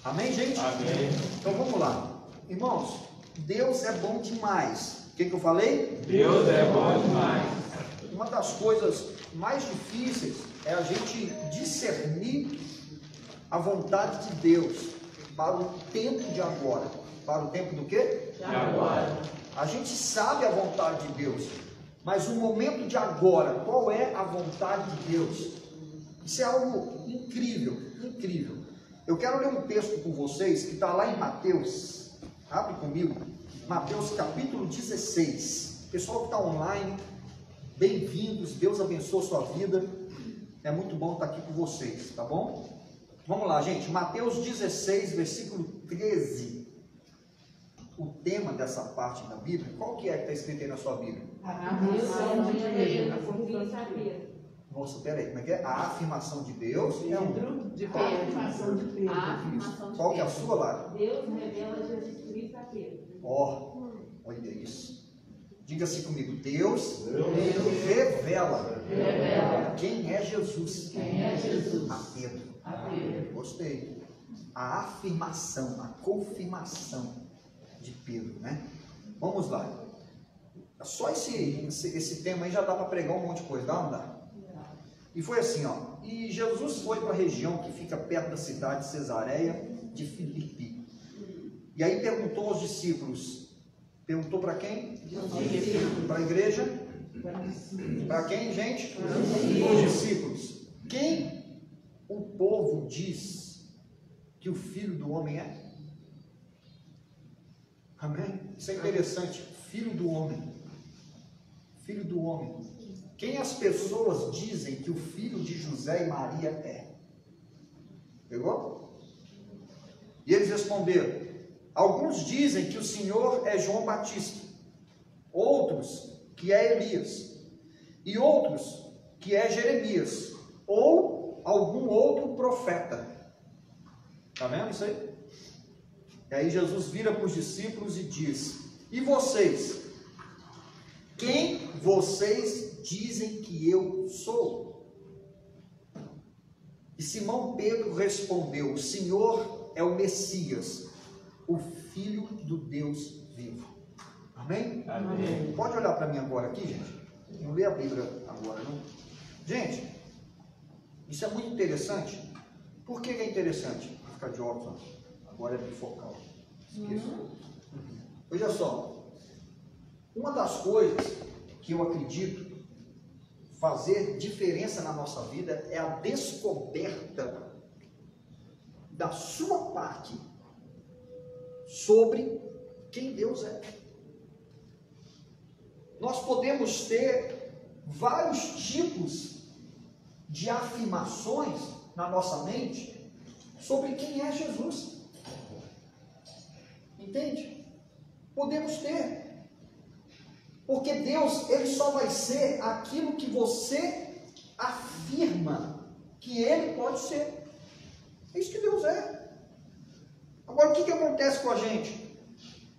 Amém, gente? Amém. Então vamos lá. Irmãos, Deus é bom demais. O que eu falei? Deus é bom demais. Uma das coisas mais difíceis é a gente discernir a vontade de Deus para o tempo de agora. Para o tempo do quê? De agora. A gente sabe a vontade de Deus, mas o momento de agora, qual é a vontade de Deus? Isso é algo incrível, incrível. Eu quero ler um texto com vocês que está lá em Mateus. Abre comigo, Mateus capítulo 16. Pessoal que está online, bem-vindos, Deus abençoe a sua vida. É muito bom estar aqui com vocês, tá bom? Vamos lá, gente. Mateus 16, versículo 13. O tema dessa parte da Bíblia, qual que é que está escrito aí na sua Bíblia? A afirmação de Deus. Nossa, peraí, como é que é? A afirmação de Deus é um. A afirmação de Pedro. Isso. Qual que é a sua, Lara? Deus revela Jesus Cristo a Pedro. Ó, olha isso. Diga-se comigo, Deus Deus revela revela quem é Jesus. quem é Jesus. A Pedro. A Pedro. Gostei. A afirmação, a confirmação de Pedro, né? Vamos lá. Só esse tema aí já dá para pregar um monte de coisa, dá ou não dá? E foi assim, ó. E Jesus foi para a região que fica perto da cidade de Cesareia de Filipe. E aí perguntou aos discípulos. Perguntou para quem? Para a igreja? Para quem, gente? Os discípulos. Quem o povo diz que o Filho do Homem é? Amém? Isso é interessante. Filho do Homem. Filho do Homem. Quem as pessoas dizem que o filho de José e Maria é? Pegou? E eles responderam: alguns dizem que o Senhor é João Batista, outros que é Elias, e outros que é Jeremias, ou algum outro profeta. Está vendo isso aí? E aí Jesus vira para os discípulos e diz: e vocês? Quem vocês dizem que eu sou? E Simão Pedro respondeu: o Senhor é o Messias, o Filho do Deus vivo. Amém? Amém. Pode olhar para mim agora aqui, gente? Não lê a Bíblia agora, não? Gente, isso é muito interessante. Por que é interessante? Vou ficar de óculos, agora é bifocal. Esqueça. Veja só. Uma das coisas que eu acredito fazer diferença na nossa vida é a descoberta da sua parte sobre quem Deus é. Nós podemos ter vários tipos de afirmações na nossa mente sobre quem é Jesus. Entende? Podemos ter. Porque Deus, Ele só vai ser aquilo que você afirma que Ele pode ser. É isso que Deus é. Agora, o que acontece com a gente?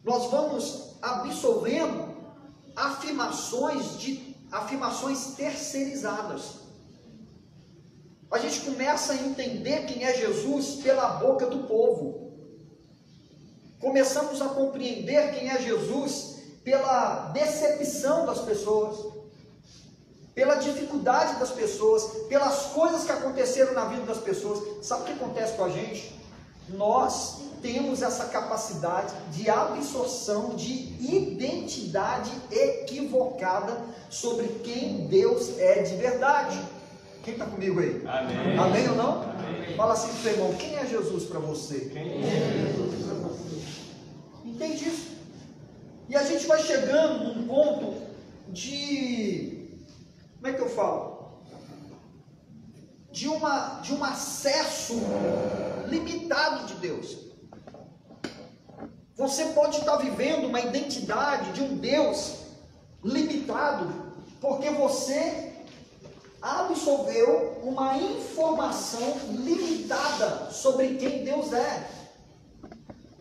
Nós vamos absorvendo afirmações terceirizadas. A gente começa a entender quem é Jesus pela boca do povo. Começamos a compreender quem é Jesus pela decepção das pessoas, pela dificuldade das pessoas, pelas coisas que aconteceram na vida das pessoas. Sabe o que acontece com a gente? Nós temos essa capacidade de absorção, de identidade equivocada sobre quem Deus é de verdade. Quem está comigo aí? Amém. Amém ou não? Amém. Fala assim para o seu irmão: quem é Jesus para você? Quem é Jesus para você? Entende isso? E a gente vai chegando num ponto de, como é que eu falo? De um acesso limitado de Deus. Você pode estar vivendo uma identidade de um Deus limitado, porque você absorveu uma informação limitada sobre quem Deus é.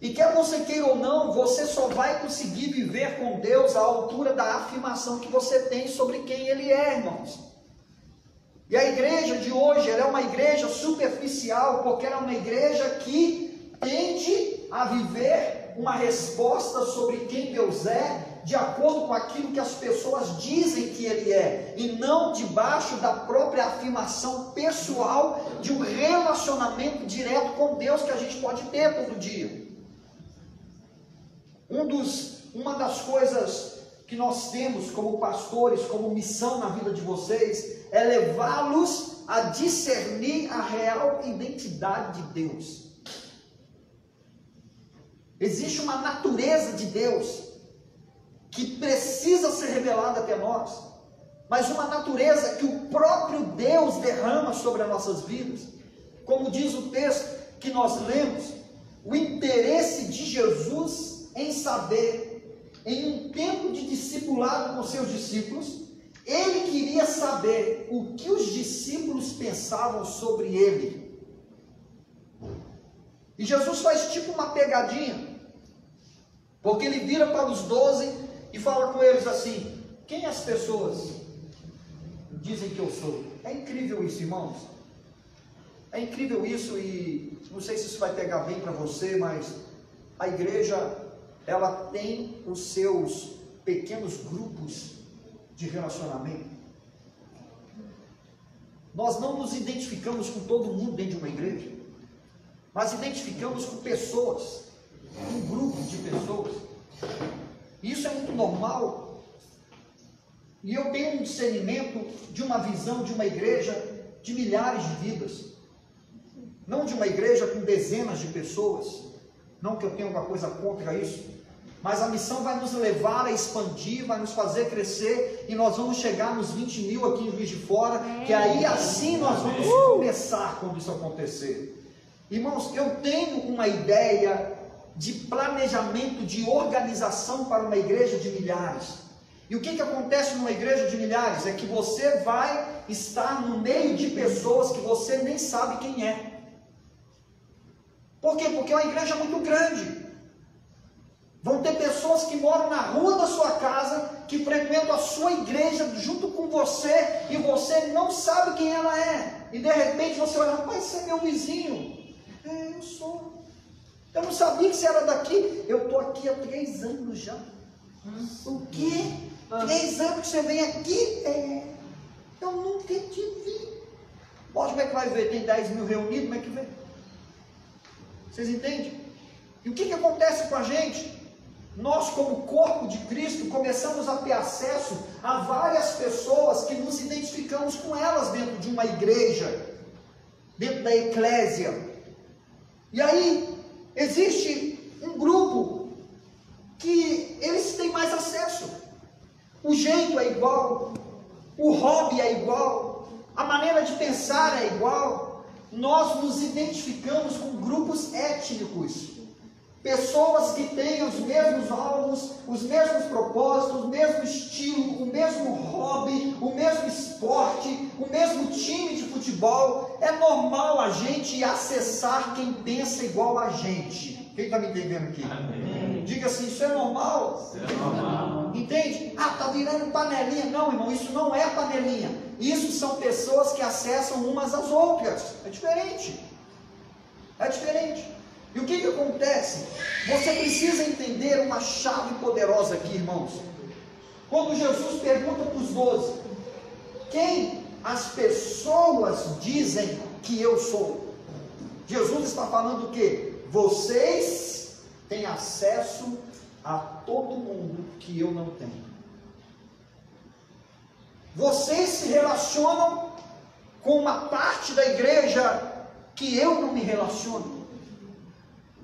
E quer você queira ou não, você só vai conseguir viver com Deus à altura da afirmação que você tem sobre quem Ele é, irmãos. E a igreja de hoje, ela é uma igreja superficial, porque ela é uma igreja que tem a viver uma resposta sobre quem Deus é, de acordo com aquilo que as pessoas dizem que Ele é, e não debaixo da própria afirmação pessoal de um relacionamento direto com Deus que a gente pode ter todo dia. Uma das coisas que nós temos como pastores, como missão na vida de vocês, é levá-los a discernir a real identidade de Deus. Existe uma natureza de Deus que precisa ser revelada até nós, mas uma natureza que o próprio Deus derrama sobre as nossas vidas. Como diz o texto que nós lemos, o interesse de Jesus em saber, em um tempo de discipulado com seus discípulos, ele queria saber o que os discípulos pensavam sobre ele. E Jesus faz tipo uma pegadinha, porque ele vira para os 12 e fala com eles assim: quem as pessoas dizem que eu sou? É incrível isso, irmãos. É incrível isso, e não sei se isso vai pegar bem para você, mas a igreja, ela tem os seus pequenos grupos de relacionamento. Nós não nos identificamos com todo mundo dentro de uma igreja, mas identificamos com pessoas, um grupo de pessoas. Isso é muito normal, e eu tenho um discernimento de uma visão de uma igreja de milhares de vidas, não de uma igreja com dezenas de pessoas. Não que eu tenha alguma coisa contra isso, mas a missão vai nos levar a expandir, vai nos fazer crescer, e nós vamos chegar nos 20 mil aqui em Juiz de Fora, que aí assim nós vamos começar quando isso acontecer. Irmãos, eu tenho uma ideia de planejamento, de organização para uma igreja de milhares. E o que acontece numa igreja de milhares? É que você vai estar no meio de pessoas que você nem sabe quem é. Por quê? Porque é uma igreja muito grande. Vão ter pessoas que moram na rua da sua casa, que frequentam a sua igreja junto com você, e você não sabe quem ela é. E de repente você olha: rapaz, esse é meu vizinho. É, eu sou. Eu não sabia que você era daqui. Eu estou aqui há 3 anos já. O quê? 3 anos que você vem aqui? É. Eu nunca te vi. Pode, como é que vai ver? Tem 10 mil reunidos, como é que vê? Vocês entendem? E o que acontece com a gente? Nós, como corpo de Cristo, começamos a ter acesso a várias pessoas que nos identificamos com elas dentro de uma igreja, dentro da eclésia. E aí, existe um grupo que eles têm mais acesso. O jeito é igual, o hobby é igual, a maneira de pensar é igual. Nós nos identificamos com grupos étnicos, pessoas que têm os mesmos alvos, os mesmos propósitos, o mesmo estilo, o mesmo hobby, o mesmo esporte, o mesmo time de futebol. É normal a gente acessar quem pensa igual a gente. Quem está me entendendo aqui? Amém. Diga assim: isso é normal? Isso é normal. Entende? Ah, está virando panelinha. Não, irmão, isso não é panelinha. Isso são pessoas que acessam umas às outras. É diferente. É diferente. E o que acontece? Você precisa entender uma chave poderosa aqui, irmãos. Quando Jesus pergunta para os 12: quem as pessoas dizem que eu sou? Jesus está falando o quê? Vocês têm acesso a todo mundo que eu não tenho. Vocês se relacionam com uma parte da igreja que eu não me relaciono.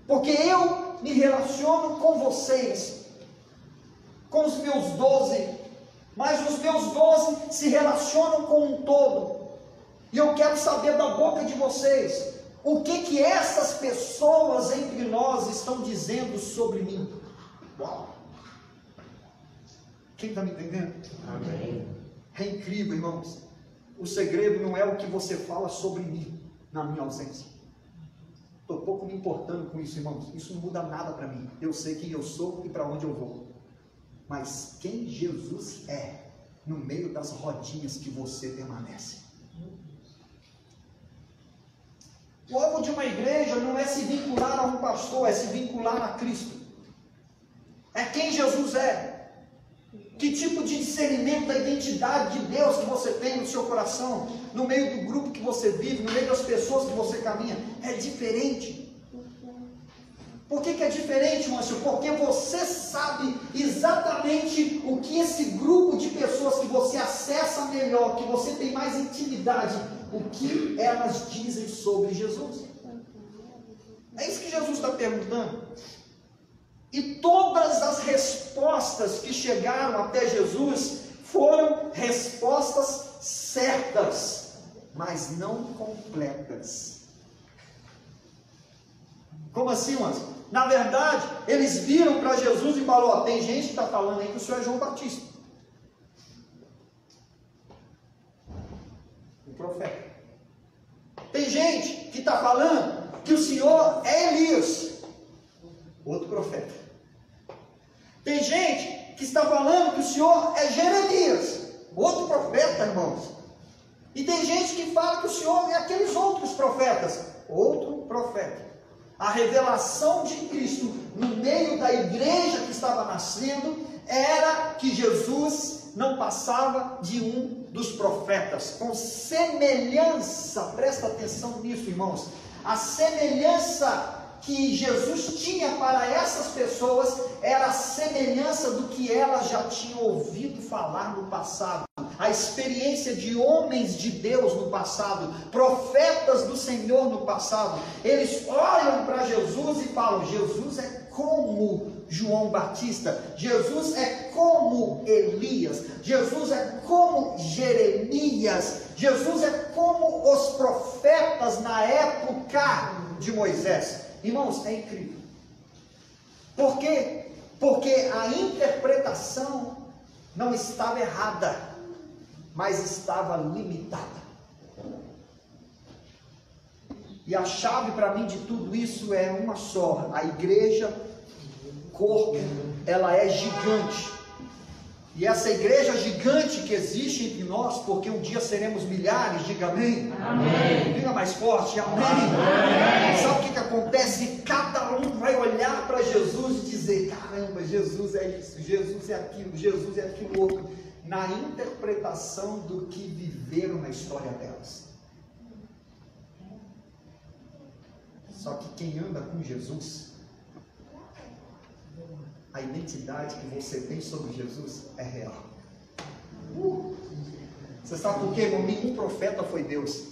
Porque eu me relaciono com vocês, com os meus 12, mas os meus 12 se relacionam com um todo. E eu quero saber da boca de vocês, o que essas pessoas entre nós estão dizendo sobre mim. Uau! Quem está me entendendo? Amém. É incrível, irmãos. O segredo não é o que você fala sobre mim na minha ausência. Estou pouco me importando com isso, irmãos. Isso não muda nada para mim. Eu sei quem eu sou e para onde eu vou. Mas quem Jesus é no meio das rodinhas que você permanece. O alvo de uma igreja não é se vincular a um pastor, é se vincular a Cristo. É quem Jesus é. Que tipo de discernimento da identidade de Deus que você tem no seu coração, no meio do grupo que você vive, no meio das pessoas que você caminha, é diferente. Por que é diferente, Márcio? Porque você sabe exatamente o que esse grupo de pessoas que você acessa melhor, que você tem mais intimidade, o que elas dizem sobre Jesus. É isso que Jesus está perguntando. E todas as respostas que chegaram até Jesus foram respostas certas, mas não completas. Como assim, Márcio? Na verdade, eles viram para Jesus e falaram: tem gente que está falando aí que o senhor é João Batista, o profeta. Tem gente que está falando que o senhor é Elias, outro profeta. Tem gente que está falando que o senhor é Jeremias, outro profeta, irmãos. E tem gente que fala que o senhor é aqueles outros profetas, outro profeta. A revelação de Cristo no meio da igreja que estava nascendo era que Jesus não passava de um dos profetas, com semelhança, presta atenção nisso, irmãos, a semelhança que Jesus tinha para essas pessoas era a semelhança do que elas já tinham ouvido falar no passado, a experiência de homens de Deus no passado, profetas do Senhor no passado. Eles olham para Jesus e falam: Jesus é como João Batista, Jesus é como Elias, Jesus é como Jeremias, Jesus é como os profetas na época de Moisés. Irmãos, é incrível. Por quê? Porque a interpretação não estava errada, mas estava limitada. E a chave para mim de tudo isso é uma só: a igreja, corpo, ela é gigante. E essa igreja gigante que existe entre nós, porque um dia seremos milhares, diga amém. Amém. Diga mais forte, amém. Amém. Sabe o que acontece? Cada um vai olhar para Jesus e dizer: caramba, Jesus é isso, Jesus é aquilo, Jesus é aquilo outro, na interpretação do que viveram na história delas. Só que quem anda com Jesus, a identidade que você tem sobre Jesus é real. Você sabe por quê, irmão? Nenhum profeta foi Deus,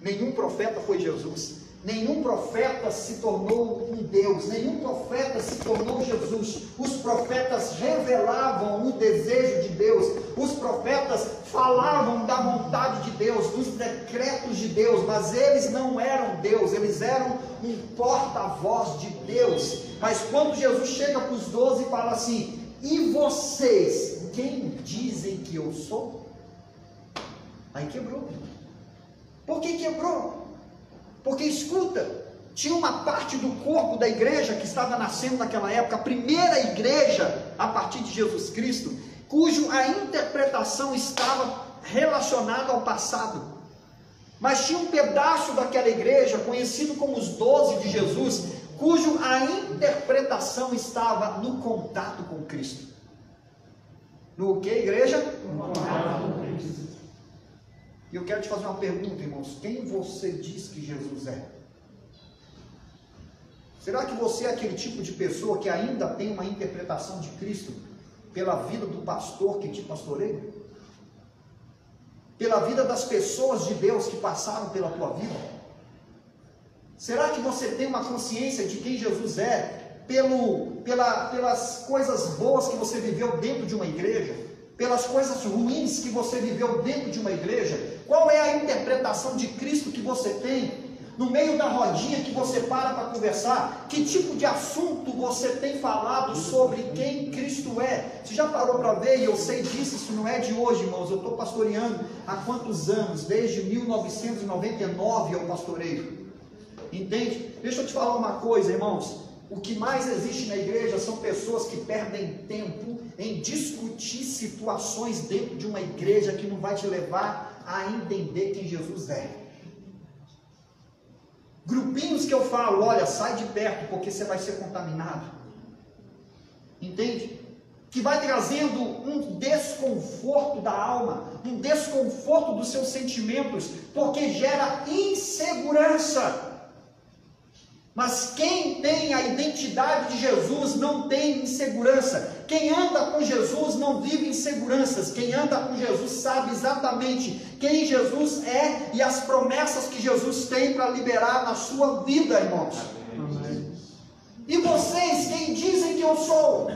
nenhum profeta foi Jesus, nenhum profeta se tornou um Deus, nenhum profeta se tornou Jesus. Os profetas revelavam o desejo de Deus, os profetas falavam da vontade de Deus, dos decretos de Deus, mas eles não eram Deus, eles eram um porta-voz de Deus. Mas quando Jesus chega para os 12 e fala assim: e vocês, quem dizem que eu sou? Aí quebrou. Por que quebrou? Porque escuta, tinha uma parte do corpo da igreja que estava nascendo naquela época, a primeira igreja a partir de Jesus Cristo, cujo a interpretação estava relacionada ao passado. Mas tinha um pedaço daquela igreja, conhecido como os 12 de Jesus, cujo a interpretação estava no contato com Cristo. No que, igreja? No contato com Cristo. E eu quero te fazer uma pergunta, irmãos: quem você diz que Jesus é? Será que você é aquele tipo de pessoa que ainda tem uma interpretação de Cristo pela vida do pastor que te pastoreia? Pela vida das pessoas de Deus que passaram pela tua vida? Será que você tem uma consciência de quem Jesus é pelas coisas boas que você viveu dentro de uma igreja? Pelas coisas ruins que você viveu dentro de uma igreja? Qual é a interpretação de Cristo que você tem no meio da rodinha que você para conversar? Que tipo de assunto você tem falado sobre quem Cristo é? Você já parou para ver? E eu sei disso, isso não é de hoje, irmãos. Eu estou pastoreando há quantos anos? Desde 1999 eu pastoreio. Entende? Deixa eu te falar uma coisa, irmãos. O que mais existe na igreja são pessoas que perdem tempo em discutir situações dentro de uma igreja que não vai te levar a entender quem Jesus é. Grupinhos que eu falo, olha, sai de perto porque você vai ser contaminado. Entende? Que vai trazendo um desconforto da alma, um desconforto dos seus sentimentos, porque gera insegurança. Mas quem tem a identidade de Jesus não tem insegurança. Quem anda com Jesus não vive inseguranças. Quem anda com Jesus sabe exatamente quem Jesus é e as promessas que Jesus tem para liberar na sua vida, irmãos. Amém. E vocês, quem dizem que eu sou?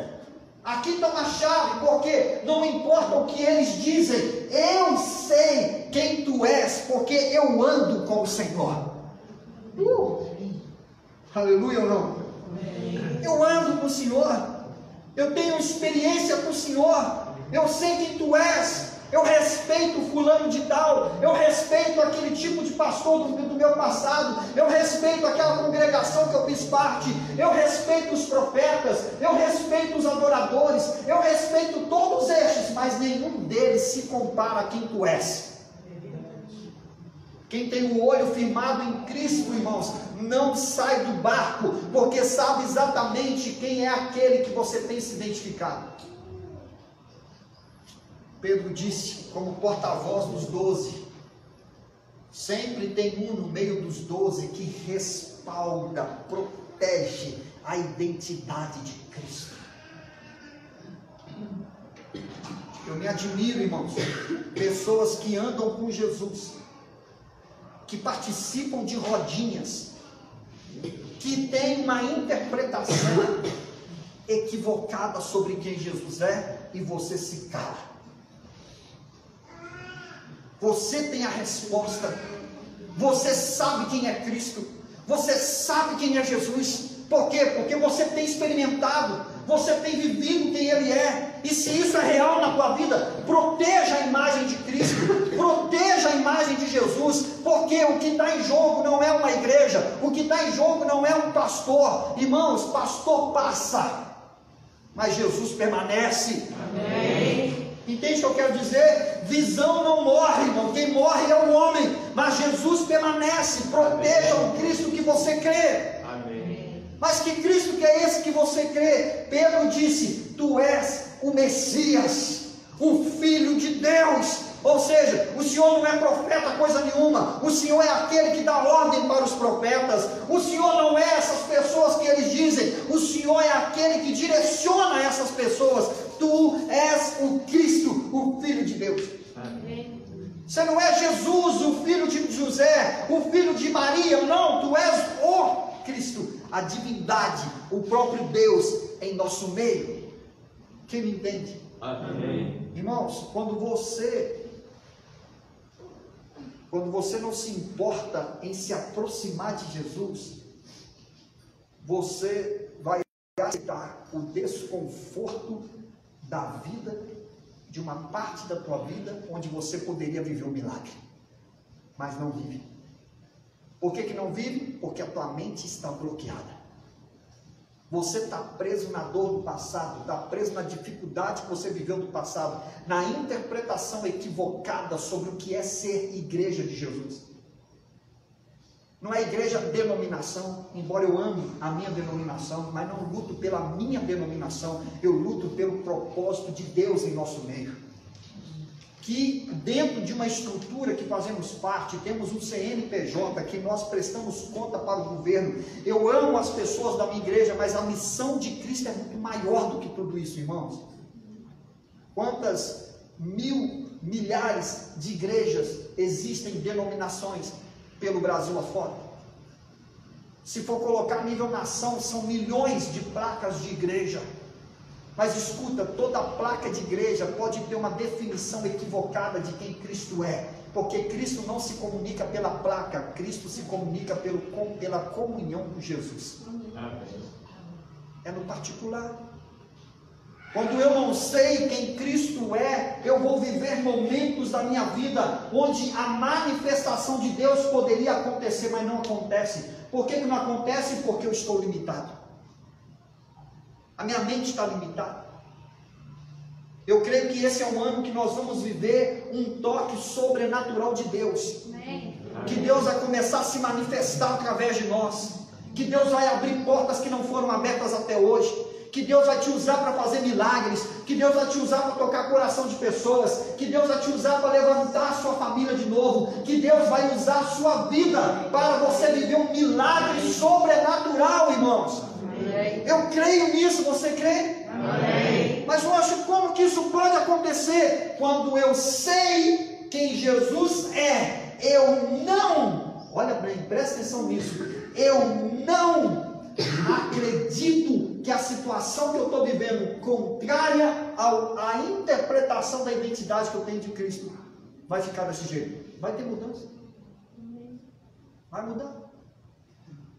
Aqui está uma chave, porque não importa o que eles dizem, eu sei quem tu és, porque eu ando com o Senhor. Aleluia ou não? Eu ando com o Senhor, eu tenho experiência com o Senhor, eu sei quem tu és, eu respeito fulano de tal, eu respeito aquele tipo de pastor do meu passado, eu respeito aquela congregação que eu fiz parte, eu respeito os profetas, eu respeito os adoradores, eu respeito todos estes, mas nenhum deles se compara a quem tu és. Quem tem o olho firmado em Cristo, irmãos, não sai do barco, porque sabe exatamente quem é aquele que você tem se identificado. Pedro disse, como porta-voz dos 12, sempre tem um no meio dos 12 que respalda, protege a identidade de Cristo. Eu me admiro, irmãos, pessoas que andam com Jesus, que participam de rodinhas, que têm uma interpretação equivocada sobre quem Jesus é, e você se cala. Você tem a resposta, você sabe quem é Cristo, você sabe quem é Jesus. Por quê? Porque você tem experimentado, você tem vivido quem Ele é. E se isso é real na tua vida, proteja a imagem de Cristo, proteja a imagem de Jesus, porque o que está em jogo não é uma igreja, o que está em jogo não é um pastor. Irmãos, pastor passa, mas Jesus permanece. Amém. Entende o que eu quero dizer? Visão não morre, irmão. Quem morre é o homem, mas Jesus permanece. Proteja o Cristo que você crê. Amém. Mas que Cristo que é esse que você crê? Pedro disse, tu és o Messias, o Filho de Deus. Ou seja, o Senhor não é profeta coisa nenhuma, o Senhor é aquele que dá ordem para os profetas, o Senhor não é essas pessoas que eles dizem, o Senhor é aquele que direciona essas pessoas. Tu és o Cristo, o Filho de Deus. Amém. Você não é Jesus, o filho de José, o filho de Maria, não, tu és o Cristo, a divindade, o próprio Deus em nosso meio. Quem me entende? Amém. Irmãos, quando você não se importa em se aproximar de Jesus, você vai aceitar o desconforto da vida, de uma parte da tua vida, onde você poderia viver um milagre, mas não vive. Por que não vive? Porque a tua mente está bloqueada. Você está preso na dor do passado, está preso na dificuldade que você viveu do passado, na interpretação equivocada sobre o que é ser igreja de Jesus. Não é igreja denominação, embora eu ame a minha denominação, mas não luto pela minha denominação, eu luto pelo propósito de Deus em nosso meio. Que dentro de uma estrutura que fazemos parte, temos um CNPJ, que nós prestamos conta para o governo. Eu amo as pessoas da minha igreja, mas a missão de Cristo é muito maior do que tudo isso, irmãos. Quantas milhares de igrejas existem, denominações, pelo Brasil afora? Se for colocar a nível nação, são milhões de placas de igreja. Mas escuta, toda placa de igreja pode ter uma definição equivocada de quem Cristo é, porque Cristo não se comunica pela placa, Cristo se comunica pela comunhão com Jesus. É no particular. Quando eu não sei quem Cristo é, eu vou viver momentos da minha vida onde a manifestação de Deus poderia acontecer, mas não acontece. Por que não acontece? Porque eu estou limitado. A minha mente está limitada. Eu creio que esse é um ano que nós vamos viver um toque sobrenatural de Deus. Amém. que Deus vai começar a se manifestar através de nós, que Deus vai abrir portas que não foram abertas até hoje, que Deus vai te usar para fazer milagres, que Deus vai te usar para tocar coração de pessoas, que Deus vai te usar para levantar a sua família de novo, que Deus vai usar a sua vida para você viver um milagre sobrenatural, irmãos. Amém. Eu creio nisso, você crê? Amém. Mas lógico, como que isso pode acontecer? Quando eu sei quem Jesus é, eu não, olha bem, presta atenção nisso, eu não acredito que a situação que eu estou vivendo, contrária à interpretação da identidade que eu tenho de Cristo, vai ficar desse jeito. Vai ter mudança. Vai mudar.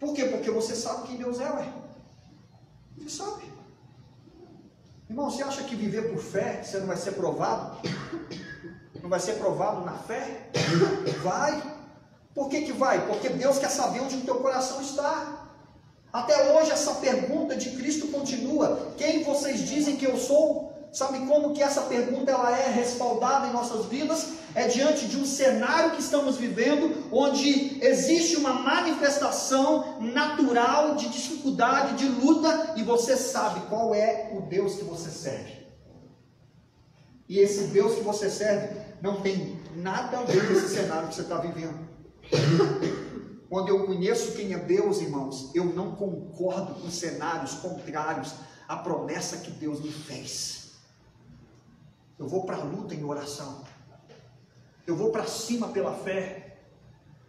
Por quê? Porque você sabe quem Deus é, ué. Você sabe. Irmão, você acha que viver por fé, você não vai ser provado? Não vai ser provado na fé? Vai. Por que que vai? Porque Deus quer saber onde o teu coração está. Até hoje essa pergunta de Cristo continua. Quem vocês dizem que eu sou? Sabe como que essa pergunta ela é respaldada em nossas vidas? É diante de um cenário que estamos vivendo, onde existe uma manifestação natural de dificuldade, de luta, e você sabe qual é o Deus que você serve. E esse Deus que você serve não tem nada a ver com esse cenário que você está vivendo. Quando eu conheço quem é Deus, irmãos, eu não concordo com cenários contrários à promessa que Deus me fez. Eu vou para a luta em oração. Eu vou para cima pela fé.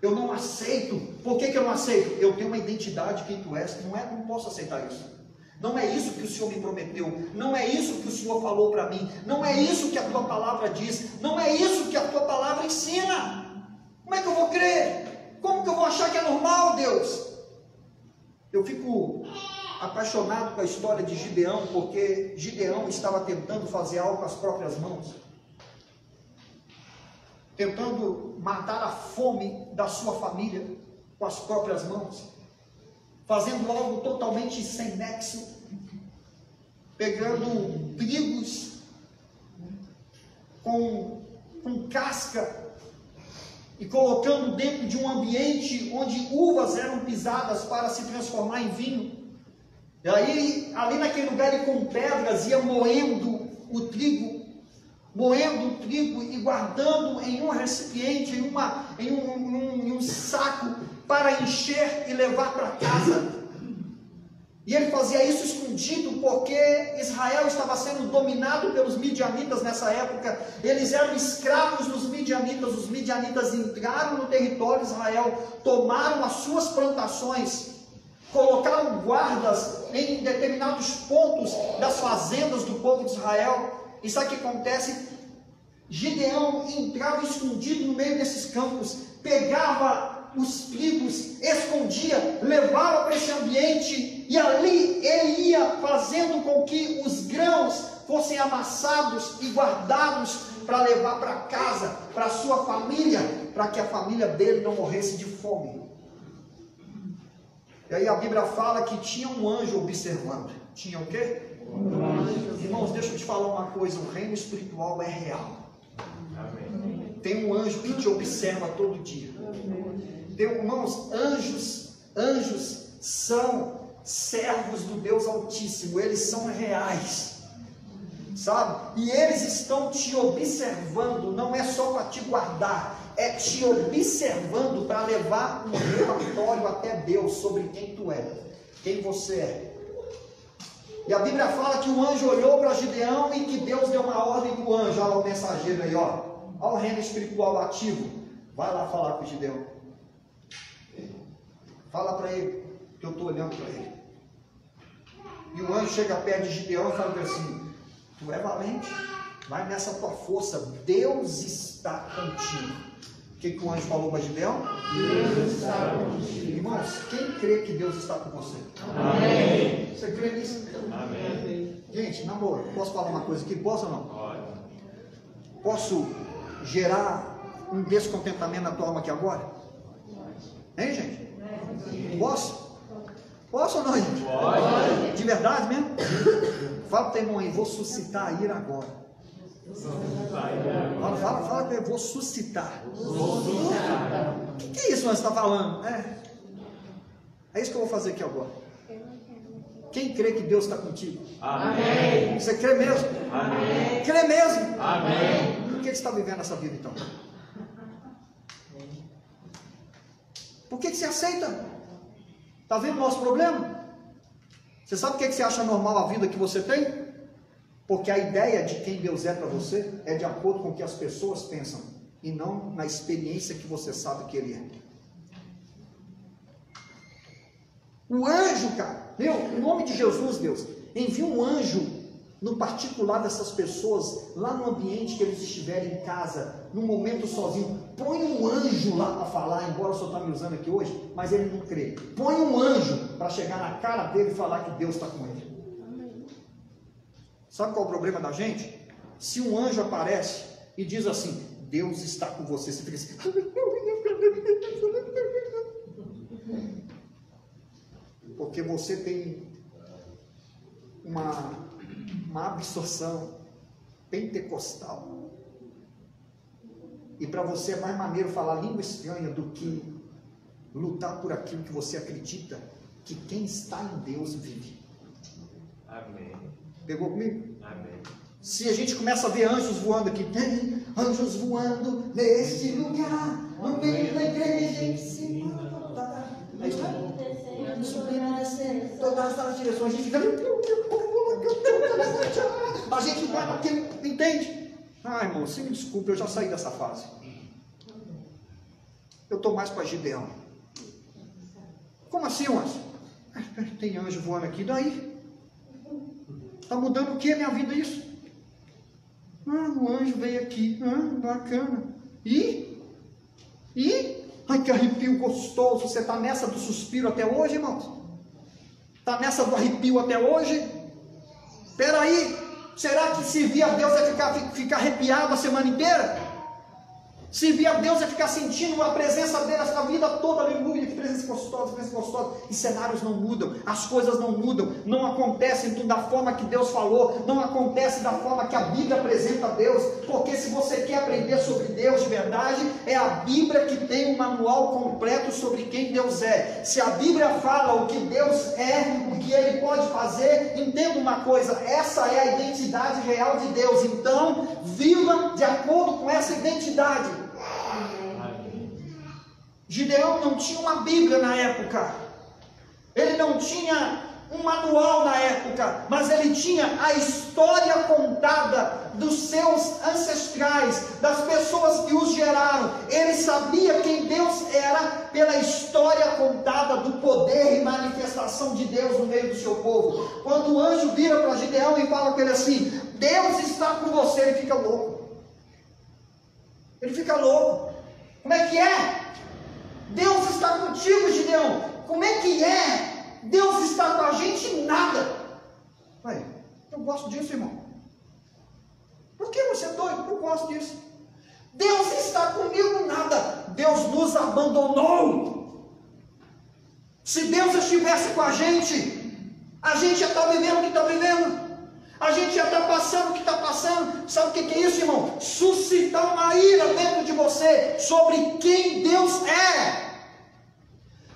Eu não aceito. Por que que eu não aceito? Eu tenho uma identidade quem tu és. Não posso aceitar isso. Não é isso que o Senhor me prometeu. Não é isso que o Senhor falou para mim. Não é isso que a tua palavra diz. Não é isso que a tua palavra ensina. Como é que eu vou crer? Como que eu vou achar que é normal, Deus? Eu fico apaixonado com a história de Gideão, porque Gideão estava tentando fazer algo com as próprias mãos. Tentando matar a fome da sua família com as próprias mãos. Fazendo algo totalmente sem nexo. Pegando trigos com casca e colocando dentro de um ambiente onde uvas eram pisadas para se transformar em vinho. E aí, ali naquele lugar, ele com pedras ia moendo o trigo e guardando em um recipiente, em um saco, para encher e levar para casa. E ele fazia isso escondido, porque Israel estava sendo dominado pelos midianitas nessa época. Eles eram escravos dos midianitas. Os midianitas entraram no território de Israel, tomaram as suas plantações, colocaram guardas em determinados pontos das fazendas do povo de Israel. E sabe o que acontece? Gideão entrava escondido no meio desses campos, pegava os trigos, escondia, levava para esse ambiente, e ali ele ia fazendo com que os grãos fossem amassados e guardados para levar para casa, para a sua família, para que a família dele não morresse de fome. E aí a Bíblia fala que tinha um anjo observando. Tinha o quê? Irmãos, deixa eu te falar uma coisa, o reino espiritual é real. Amém. Tem um anjo que te observa todo dia. Irmãos, anjos são servos do Deus Altíssimo, eles são reais, sabe? E eles estão te observando, não é só para te guardar, é te observando para levar um relatório até Deus sobre quem tu é, quem você é. E a Bíblia fala que o anjo olhou para Gideão e que Deus deu uma ordem para o anjo. Olha o mensageiro aí, ó. Olha o reino espiritual ativo. Vai lá falar com o Gideão. Fala para ele, que eu estou olhando para ele. E o anjo chega perto de Gideão e fala assim: tu é valente, vai nessa tua força, Deus está contigo. O que o anjo falou para Gideão? Deus está contigo. Irmãos, quem crê que Deus está com você? Amém. Você crê nisso? Amém. Gente, na boa, posso falar uma coisa aqui? Posso ou não? Pode. Posso gerar um descontentamento na tua alma aqui agora? Hein, gente? Posso? Posso ou não, gente? Pode. De verdade mesmo? Fala para o teu irmão aí, vou suscitar a ira agora. Fala que eu vou suscitar. Vou suscitar. O que é isso que nós estamos falando? É isso que eu vou fazer aqui agora. Quem crê que Deus está contigo? Amém. Você crê mesmo? Amém. Crê mesmo? Amém. Por que você está vivendo essa vida então? Por que você aceita? Está vendo o nosso problema? Você sabe por que você acha normal a vida que você tem? Porque a ideia de quem Deus é para você é de acordo com o que as pessoas pensam e não na experiência que você sabe que Ele é. O anjo, cara, em nome de Jesus, Deus, envia um anjo no particular dessas pessoas, lá no ambiente que eles estiverem em casa, num momento sozinho. Põe um anjo lá para falar, embora o senhor está me usando aqui hoje, mas ele não crê. Põe um anjo para chegar na cara dele e falar que Deus está com ele. Sabe qual é o problema da gente? Se um anjo aparece e diz assim, Deus está com você, você fica assim... Porque você tem uma absorção pentecostal. E para você é mais maneiro falar língua estranha do que lutar por aquilo que você acredita que quem está em Deus vive. Amém. Pegou comigo? Amém. Se a gente começa a ver anjos voando aqui, tem anjos voando neste lugar, no meio da igreja em cima. Aí está. Subindo, descendo, todas as direções, a gente fica... A gente vai naquele... Entende? Ah, irmão, você me desculpe, eu já saí dessa fase. Eu estou mais para Gideão. Como assim, anjo? Tem anjo voando aqui, daí? Está mudando o que minha vida isso? O anjo veio aqui, bacana. E? Ai, que arrepio gostoso. Você está nessa do suspiro até hoje, irmãos? Está nessa do arrepio até hoje? Espera aí, será que servir a Deus é ficar arrepiado a semana inteira? Servir a Deus é ficar sentindo a presença dele essa vida toda, aleluia, que presença gostosa, e cenários não mudam, as coisas não mudam, não acontecem tudo da forma que Deus falou, não acontece da forma que a Bíblia apresenta a Deus, porque se você quer aprender sobre Deus de verdade, é a Bíblia que tem um manual completo sobre quem Deus é. Se a Bíblia fala o que Deus é, o que Ele pode fazer, entenda uma coisa, essa é a identidade real de Deus, então viva de acordo com essa identidade. Gideão não tinha uma Bíblia na época, ele não tinha um manual na época, mas ele tinha a história contada dos seus ancestrais, das pessoas que os geraram. Ele sabia quem Deus era pela história contada do poder e manifestação de Deus no meio do seu povo. Quando o anjo vira para Gideão e fala com ele assim, Deus está com você, ele fica louco. Ele fica louco. Como é que é? Deus está contigo, Gideão. Como é que é? Deus está com a gente? Nada. Aí, eu gosto disso, irmão. Por que você é doido? Eu gosto disso. Deus está comigo? Nada. Deus nos abandonou. Se Deus estivesse com a gente já está vivendo o que está vivendo. A gente já está passando o que está passando. Sabe o que é isso, irmão? Suscitar uma ira dentro de você sobre quem Deus é.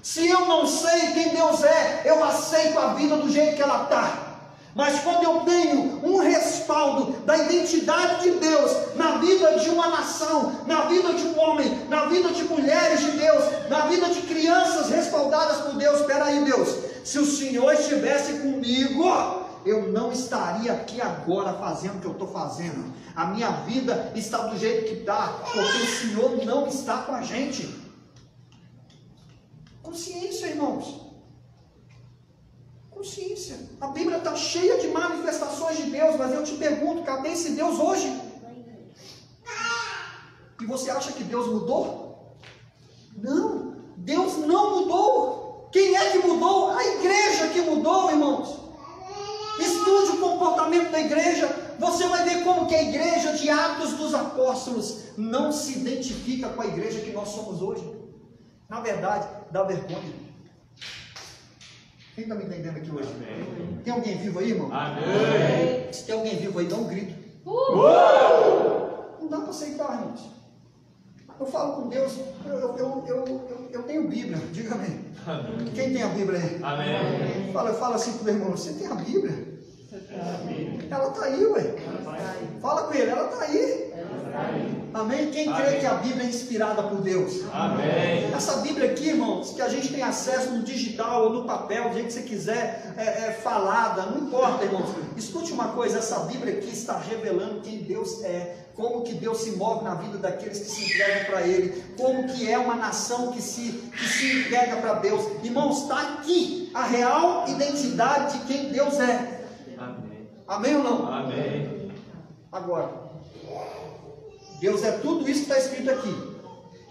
Se eu não sei quem Deus é, eu aceito a vida do jeito que ela está. Mas quando eu tenho um respaldo da identidade de Deus na vida de uma nação, na vida de um homem, na vida de mulheres de Deus, na vida de crianças respaldadas por Deus, espera aí, Deus, se o Senhor estivesse comigo, eu não estaria aqui agora fazendo o que eu estou fazendo. A minha vida está do jeito que está, porque o Senhor não está com a gente. Consciência, irmãos. Consciência. A Bíblia está cheia de manifestações de Deus, mas eu te pergunto, cadê esse Deus hoje? E você acha que Deus mudou? Não, Deus não mudou. Quem é que mudou? A igreja que mudou, irmãos. Estude o comportamento da igreja, você vai ver como que a igreja de Atos dos Apóstolos não se identifica com a igreja que nós somos hoje. Na verdade, dá vergonha. Quem está me entendendo aqui hoje? Amém. Tem alguém vivo aí, irmão? Amém. Se tem alguém vivo aí, dá um grito. Não dá para aceitar, gente. Eu falo com Deus, eu tenho Bíblia, diga amém. Quem tem a Bíblia aí? Amém. Fala assim pro meu irmão, você tem a Bíblia? Ela está aí, ué. Fala com ele, ela está aí. Amém? Quem crê que a Bíblia é inspirada por Deus? Amém. Essa Bíblia aqui, irmãos, que a gente tem acesso no digital ou no papel, do jeito que você quiser, falada, não importa, irmãos. Escute uma coisa, essa Bíblia aqui está revelando quem Deus é, como que Deus se move na vida daqueles que se entregam para Ele, como que é uma nação que se entrega para Deus. Irmãos, está aqui a real identidade de quem Deus é. Amém. Amém ou não? Amém. Agora, Deus é tudo isso que está escrito aqui.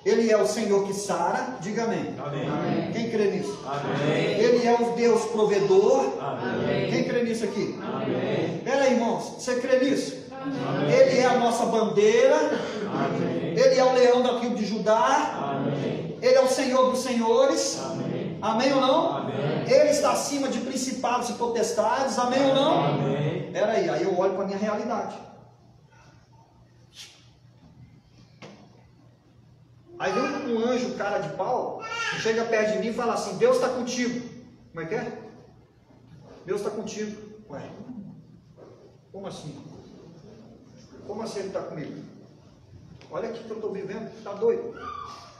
Ele é o Senhor que sara, diga amém. Amém. Quem crê nisso? Amém. Ele é o Deus provedor. Amém. Quem crê nisso aqui? Amém. Espera aí, irmãos, você crê nisso? Amém. Ele é a nossa bandeira. Amém. Ele é o leão da tribo de Judá. Amém. Ele é o Senhor dos senhores. Amém. Amém ou não? Amém. Ele está acima de principados e potestades. Amém ou não? Amém. Espera aí eu olho para a minha realidade. Aí vem um anjo, cara de pau, que chega perto de mim e fala assim: Deus está contigo. Como é que é? Deus está contigo. Ué, como assim? Como assim Ele está comigo? Olha aqui que eu estou vivendo, está doido?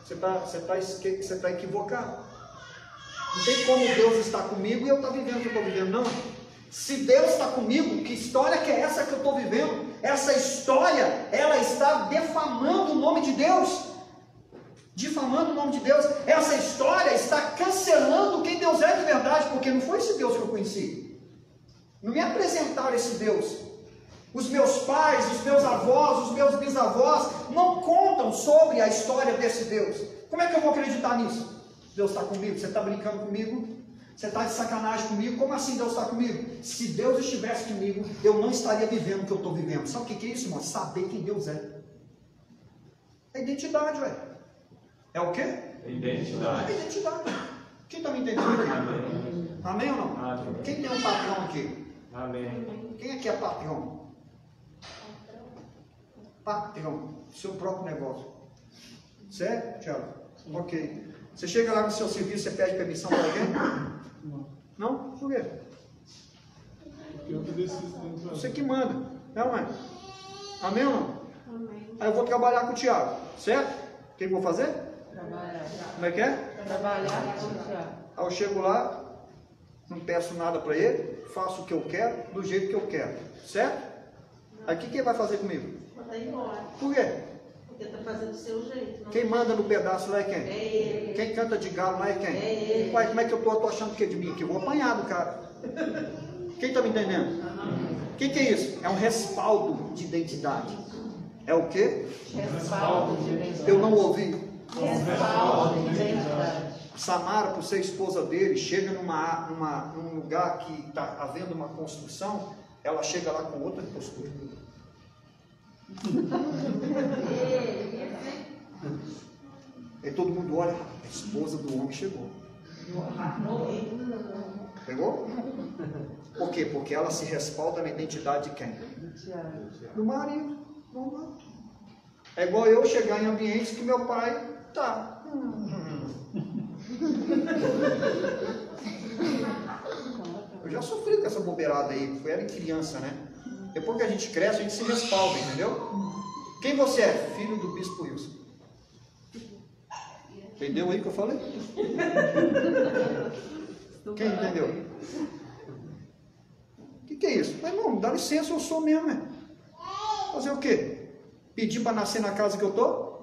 Você está equivocado. Não tem como Deus estar comigo e eu estar vivendo o que eu estou vivendo, não. Se Deus está comigo, que história que é essa que eu estou vivendo? Essa história, ela está defamando o nome de Deus. Difamando o nome de Deus. Essa história está cancelando quem Deus é de verdade, porque não foi esse Deus que eu conheci. Não me apresentaram esse Deus. Os meus pais, os meus avós, os meus bisavós não contam sobre a história desse Deus. Como é que eu vou acreditar nisso? Deus está comigo? Você está brincando comigo? Você está de sacanagem comigo? Como assim Deus está comigo? Se Deus estivesse comigo, eu não estaria vivendo o que eu estou vivendo. Sabe o que é isso, irmão? Saber quem Deus é. É identidade, velho. É o quê? Identidade. É identidade. Quem está me entendendo aqui? Amém. Amém ou não? Amém. Quem tem um patrão aqui? Amém. Quem aqui é patrão? Patrão. Seu próprio negócio. Certo, Tiago? Ok. Você chega lá no seu serviço, você pede permissão para alguém? Não? Por quê? Você que manda. Não é? Amém ou não? Amém. Aí eu vou trabalhar com o Tiago. Certo? O que eu vou fazer? Trabalhar. Como é que é? Trabalhar com o Tiago. Aí eu chego lá, não peço nada para ele, faço o que eu quero, do jeito que eu quero. Certo? Aí o que ele vai fazer comigo? Mandar embora. Por quê? Porque está fazendo do seu jeito. Não? Quem manda no pedaço lá é quem? É ele. Quem canta de galo lá é quem? É ele. Uai, como é que eu tô achando que é de mim? Que eu vou apanhar do cara. Quem está me entendendo? O que é isso? É um respaldo de identidade. É o quê? Respaldo de identidade. Eu não ouvi. Respaldo de identidade. Samara, por ser esposa dele, chega num lugar que está havendo uma construção, ela chega lá com outra postura. E todo mundo olha, a esposa do homem chegou. Pegou? Por quê? Porque ela se respalda na identidade de quem? Do marido. Vamos lá. É igual eu chegar em ambientes que meu pai tá. Eu já sofri com essa bobeirada aí, foi era criança, né? Depois que a gente cresce, a gente se respalda, entendeu? Quem você é? Filho do bispo Wilson. Entendeu aí que eu falei? Quem entendeu? O que é isso? Mas não, dá licença, eu sou mesmo, né? Fazer o quê? Pedir para nascer na casa que eu estou?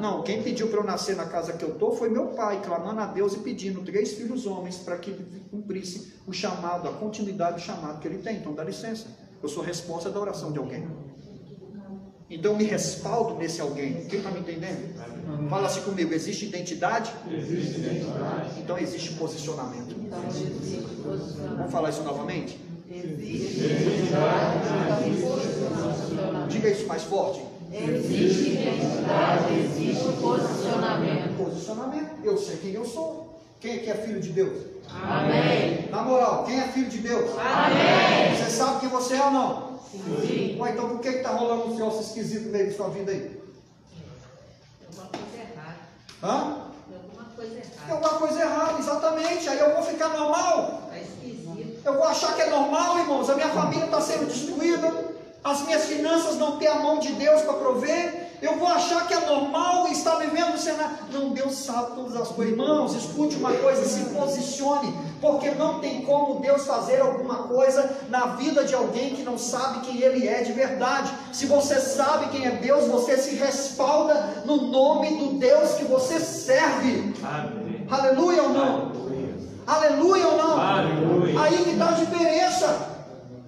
Não, quem pediu para eu nascer na casa que eu estou foi meu pai, clamando a Deus e pedindo 3 filhos homens para que cumprisse o chamado, a continuidade do chamado que ele tem. Então dá licença, eu sou resposta da oração de alguém. Então eu me respaldo nesse alguém. Quem está me entendendo? Fala assim comigo, existe identidade? Existe identidade. Então existe posicionamento. Então existe posicionamento. Vamos falar isso novamente? Existe identidade, então existe posicionamento. Diga isso mais forte. Existe identidade, existe posicionamento. Posicionamento. Eu sei quem eu sou. Quem é que é filho de Deus? Amém. Na moral, quem é filho de Deus? Amém. Você sabe quem você é ou não? Sim. Ué, então por que está rolando um troço esquisito no meio da sua vida aí? Tem alguma coisa errada. Hã? Tem alguma coisa Tem errada. alguma coisa errada, exatamente. Aí eu vou ficar normal. Tá esquisito. Eu vou achar que é normal, irmãos. A minha família está sendo destruída. As minhas finanças não têm a mão de Deus para prover. Eu vou achar que é normal estar vivendo no cenário. Não, Deus sabe todas as coisas. Irmãos, escute uma coisa, se posicione. Porque não tem como Deus fazer alguma coisa na vida de alguém que não sabe quem Ele é de verdade. Se você sabe quem é Deus, você se respalda no nome do Deus que você serve. Amém. Aleluia ou não? Aleluia ou não? Aleluia. Aí que está a diferença.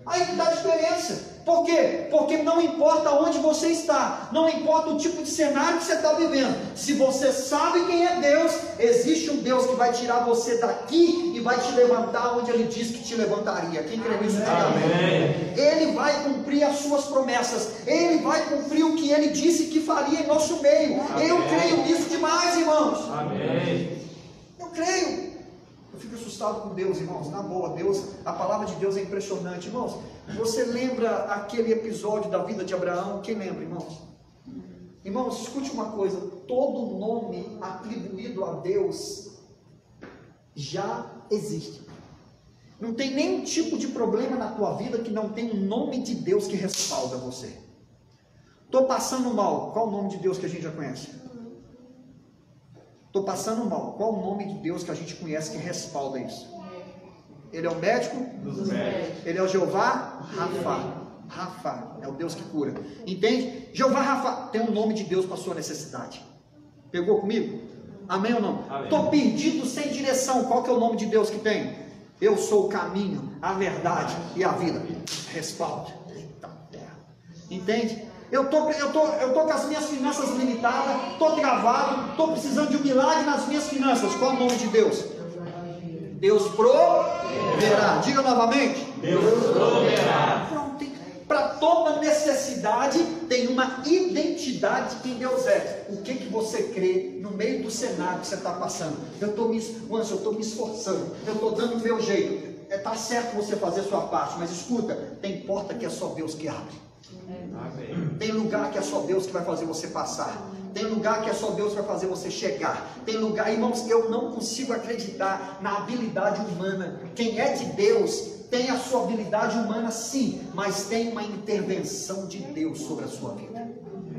Aí que está a diferença. Por quê? Porque não importa onde você está, não importa o tipo de cenário que você está vivendo, se você sabe quem é Deus, existe um Deus que vai tirar você daqui e vai te levantar onde Ele disse que te levantaria. Quem crê nisso? Amém. Ele vai cumprir as suas promessas, Ele vai cumprir o que Ele disse que faria em nosso meio. Amém. Eu creio nisso demais, irmãos. Amém. Eu creio. Eu fico assustado com Deus, irmãos, na boa. Deus, a palavra de Deus é impressionante, irmãos. Você lembra aquele episódio da vida de Abraão? Quem lembra, irmãos? Irmãos, escute uma coisa: todo nome atribuído a Deus já existe. Não tem nenhum tipo de problema na tua vida que não tem um nome de Deus que respalda você. Estou passando mal. Qual o nome de Deus que a gente já conhece? Estou passando mal. Qual o nome de Deus que a gente conhece que respalda isso? Ele é o médico? Dos médicos. Ele é o Jeová Rafa. Rafa é o Deus que cura. Entende? Jeová Rafa tem um nome de Deus para a sua necessidade. Pegou comigo? Amém ou não? Estou perdido, sem direção. Qual que é o nome de Deus que tem? Eu sou o caminho, a verdade e a vida. Respaldo. Entende? Eu tô com as minhas finanças limitadas, estou travado, estou precisando de um milagre nas minhas finanças. Qual é o nome de Deus? Deus proverá. Diga novamente. Deus proverá. Para toda necessidade tem uma identidade de quem Deus é. O que você crê no meio do cenário que você está passando? Eu estou me esforçando, eu estou dando o meu jeito. Está certo você fazer a sua parte, mas escuta, tem porta que é só Deus que abre. Amém. Tem lugar que é só Deus que vai fazer você passar. Tem lugar que é só Deus que vai fazer você chegar. Tem lugar, irmãos, eu não consigo acreditar na habilidade humana. Quem é de Deus tem a sua habilidade humana, sim, mas tem uma intervenção de Deus sobre a sua vida.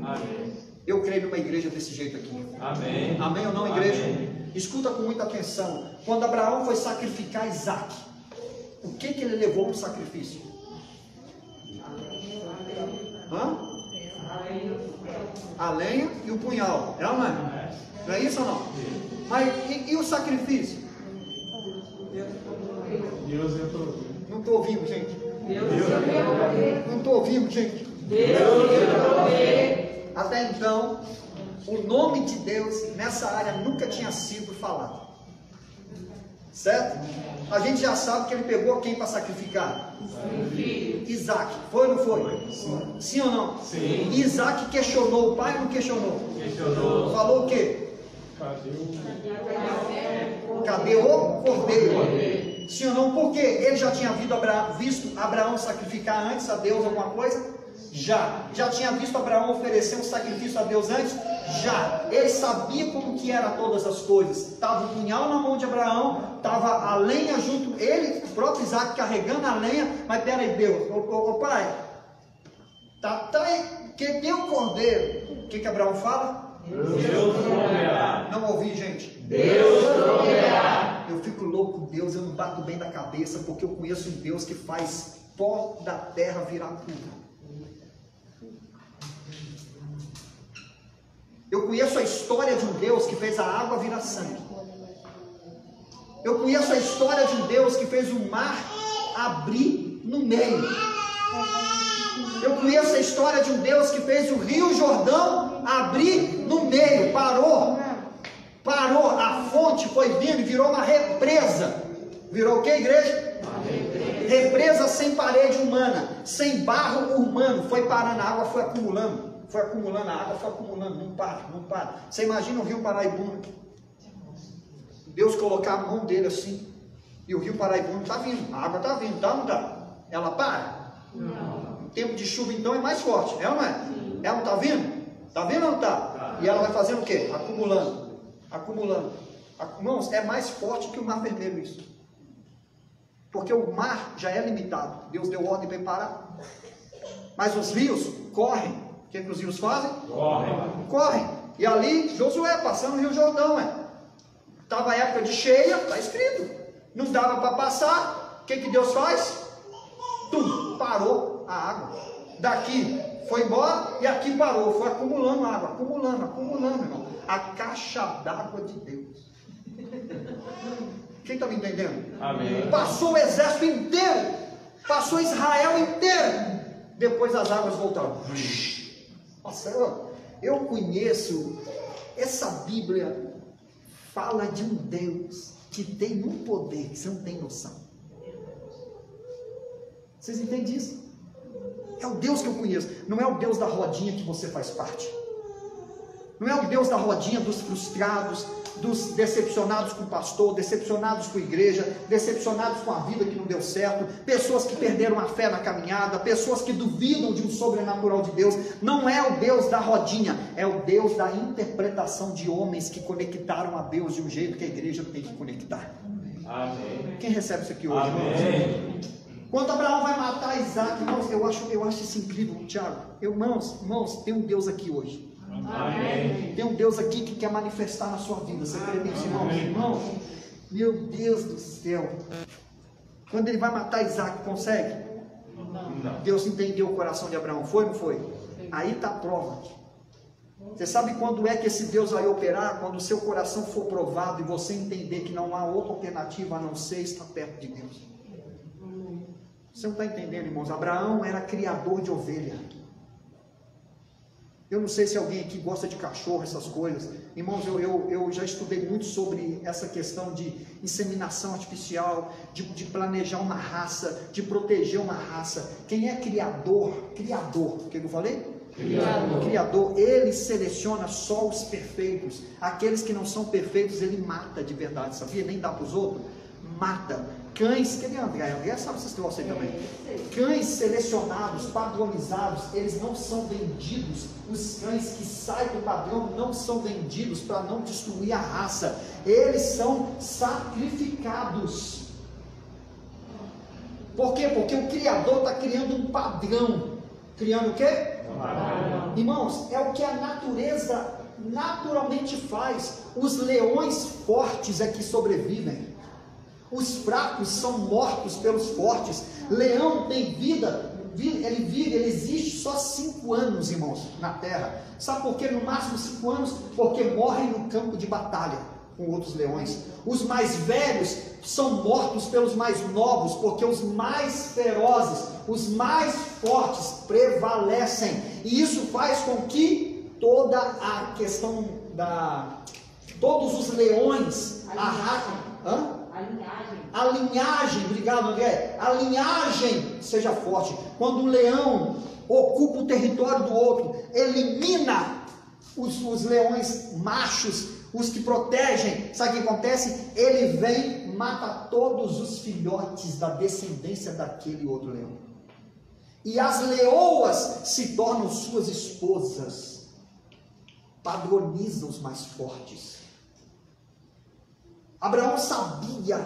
Amém. Eu creio numa igreja desse jeito aqui. Amém. Amém ou não, igreja? Amém. Escuta com muita atenção. Quando Abraão foi sacrificar Isaac, o que ele levou para o sacrifício? Hã? A lenha e o punhal. É ou não é? Não é isso ou não? Mas e o sacrifício? Deus é prover. Não estou ouvindo, gente. Deus é prover. Não estou ouvindo, gente. Deus é prover. Até então, o nome de Deus nessa área nunca tinha sido falado. Certo? A gente já sabe que ele pegou quem para sacrificar? Isaac. Foi ou não foi? Sim ou não? Sim. Isaac questionou o pai ou não questionou? Questionou. Falou o quê? Cadê o cordeiro? Sim ou não? Por quê? Ele já tinha visto Abraão sacrificar antes a Deus alguma coisa? Já tinha visto Abraão oferecer um sacrifício a Deus antes? Já. Ele sabia como que era todas as coisas. Estava o punhal na mão de Abraão, estava a lenha junto, ele, o próprio Isaac carregando a lenha. Mas peraí, Deus, ô pai, tá aí, que tem o cordeiro. O que Abraão fala? Deus proverá. Não ouvi, gente. Deus proverá. Eu fico louco, Deus, eu não bato bem da cabeça, porque eu conheço um Deus que faz pó da terra virar puro. Eu conheço a história de um Deus que fez a água virar sangue. Eu conheço a história de um Deus que fez o mar abrir no meio. Eu conheço a história de um Deus que fez o rio Jordão abrir no meio. Parou, a fonte foi vindo e virou uma represa. Virou o que, igreja? Represa sem parede humana, sem barro humano. Foi parando, a água foi acumulando. Foi acumulando, a água foi acumulando, não para. Você imagina o rio Paraibuna? Deus colocar a mão dele assim, e o rio Paraibuna está vindo, a água está vindo, tá ou não está? Ela para? Em tempo de chuva, então, é mais forte, é ou não é? Ela não está vindo? Está vindo ou não está? E ela vai fazendo o quê? Acumulando. Acumulando. Irmãos, é mais forte que o mar vermelho isso. Porque o mar já é limitado. Deus deu ordem para ele parar. Mas os rios correm. O que os rios fazem? Correm. E ali, Josué, passando o Rio Jordão, estava a época de cheia, está escrito. Não dava para passar. O que Deus faz? Parou a água. Daqui foi embora e aqui parou. Foi acumulando água, acumulando, irmão. A caixa d'água de Deus. Quem está me entendendo? Amém. Passou o exército inteiro. Passou Israel inteiro. Depois as águas voltaram. Nossa, eu conheço. Essa Bíblia fala de um Deus que tem um poder que você não tem noção. Vocês entendem isso? É o Deus que eu conheço. Não é o Deus da rodinha que você faz parte. Não é o Deus da rodinha dos frustrados, dos decepcionados com o pastor, decepcionados com a igreja, decepcionados com a vida que não deu certo, pessoas que perderam a fé na caminhada, pessoas que duvidam de um sobrenatural de Deus. Não é o Deus da rodinha, é o Deus da interpretação de homens que conectaram a Deus de um jeito que a igreja tem que conectar. Amém. Quem recebe isso aqui hoje? Amém. Quando Abraão vai matar Isaac, irmãos, eu acho isso incrível, Tiago. Irmãos, tem um Deus aqui hoje. Amém. Tem um Deus aqui que quer manifestar na sua vida. Você crê nisso, irmãos? Meu Deus do céu. Quando ele vai matar Isaac, consegue? Não. Deus entendeu o coração de Abraão. Foi ou não foi? Aí está a prova. Você sabe quando é que esse Deus vai operar? Quando o seu coração for provado e você entender que não há outra alternativa a não ser estar perto de Deus. Você não está entendendo, irmãos? Abraão era criador de ovelha. Eu não sei se alguém aqui gosta de cachorro, essas coisas. Irmãos, eu já estudei muito sobre essa questão de inseminação artificial, de planejar uma raça, de proteger uma raça. Quem é criador, o que eu falei? Criador, ele seleciona só os perfeitos. Aqueles que não são perfeitos, ele mata de verdade, sabia? Nem dá para os outros. Mata. Cães, cadê André? André sabe esses troços aí também. Cães selecionados, padronizados, eles não são vendidos. Os cães que saem do padrão não são vendidos para não destruir a raça. Eles são sacrificados. Por quê? Porque o Criador está criando um padrão. Criando o quê? Irmãos, é o que a natureza naturalmente faz. Os leões fortes é que sobrevivem. Os fracos são mortos pelos fortes. Leão tem vida, ele existe só 5 anos, irmãos, na terra. Sabe por quê? No máximo 5 anos, porque morrem no campo de batalha com outros leões. Os mais velhos são mortos pelos mais novos, porque os mais ferozes, os mais fortes prevalecem. E isso faz com que toda a questão todos os leões a linhagem, obrigado André, a linhagem seja forte. Quando o leão ocupa o território do outro, elimina os leões machos, os que protegem, sabe o que acontece? Ele vem, mata todos os filhotes da descendência daquele outro leão, e as leoas se tornam suas esposas, padroniza os mais fortes. Abraão sabia,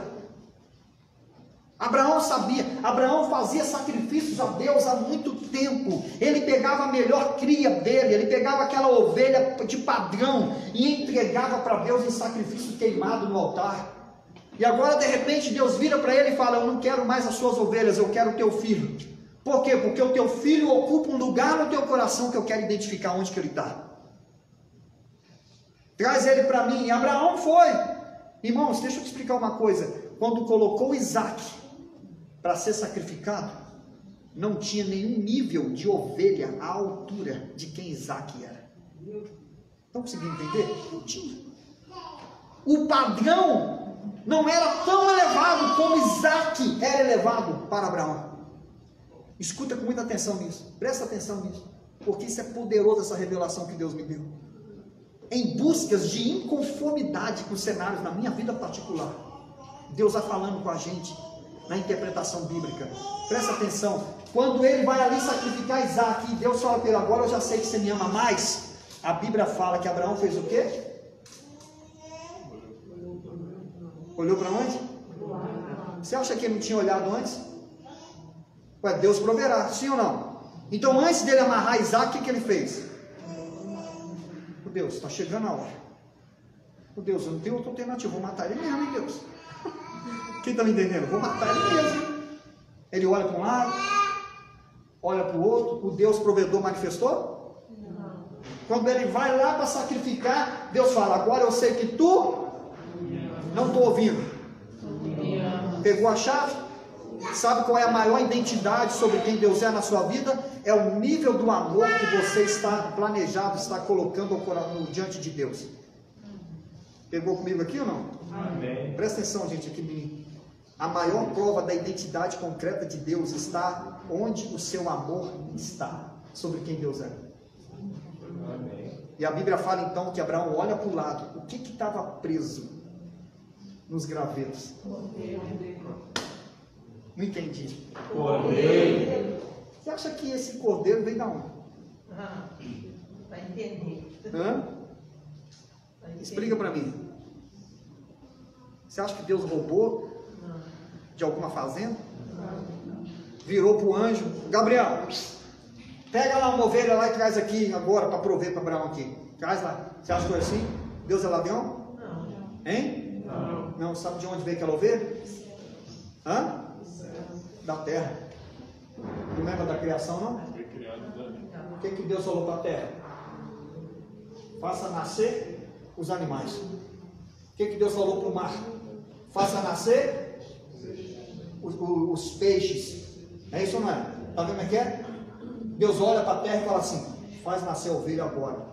Abraão fazia sacrifícios a Deus há muito tempo. Ele pegava a melhor cria dele, ele pegava aquela ovelha de padrão e entregava para Deus em sacrifício queimado no altar. E agora de repente Deus vira para ele e fala: eu não quero mais as suas ovelhas, eu quero o teu filho. Por quê? Porque o teu filho ocupa um lugar no teu coração que eu quero identificar onde que ele está. Traz ele para mim. E Abraão foi. Irmãos, deixa eu te explicar uma coisa. Quando colocou Isaac para ser sacrificado, não tinha nenhum nível de ovelha à altura de quem Isaac era. Estão conseguindo entender? Não tinha. O padrão não era tão elevado como Isaac era elevado para Abraão. Escuta com muita atenção nisso, presta atenção nisso, porque isso é poderoso, essa revelação que Deus me deu. Em buscas de inconformidade com os cenários na minha vida particular, Deus está falando com a gente. na interpretação bíblica. Presta atenção. Quando ele vai ali sacrificar Isaac, e Deus fala para ele, agora eu já sei que você me ama mais. A Bíblia fala que Abraão fez o quê? Olhou para onde? Você acha que ele não tinha olhado antes? Ué, Deus proverá, sim ou não? Então antes dele amarrar Isaac, o que ele fez? Meu Deus, está chegando a hora. Meu Deus, eu não tenho outra alternativa, vou matar ele mesmo, hein, Deus? Quem está me entendendo? Vou matar ele mesmo. Ele olha para um lado, olha para o outro, o Deus provedor manifestou? Não. Quando ele vai lá para sacrificar, Deus fala, agora eu sei que tu não estou ouvindo. Pegou a chave? Sabe qual é a maior identidade sobre quem Deus é na sua vida? É o nível do amor que você está planejado, está colocando diante de Deus. Pegou comigo aqui ou não? Amém. Presta atenção, gente, aqui em mim. A maior prova da identidade concreta de Deus está onde o seu amor está, sobre quem Deus é. Amém. E a Bíblia fala então que Abraão olha para o lado. O que estava preso nos gravetos? Não entendi. Cordeiro. Você acha que esse cordeiro veio da onde? Vai entender. Hã? Explica para mim. Você acha que Deus roubou de alguma fazenda? Virou para o anjo, Gabriel, pega lá uma ovelha lá e traz aqui agora para prover para Abraão aqui. Traz lá. Você acha que foi assim? Deus é ladrão? Não. Hein? Não. Não, sabe de onde veio aquela ovelha? Hã? Da terra. Não lembra da criação, não? Foi criado também. O que Deus falou para a terra? Faça nascer os animais. O que Deus falou para o mar? Faça nascer os peixes. É isso ou não é? Está vendo como é que é? Deus olha para a terra e fala assim, faz nascer a ovelha agora.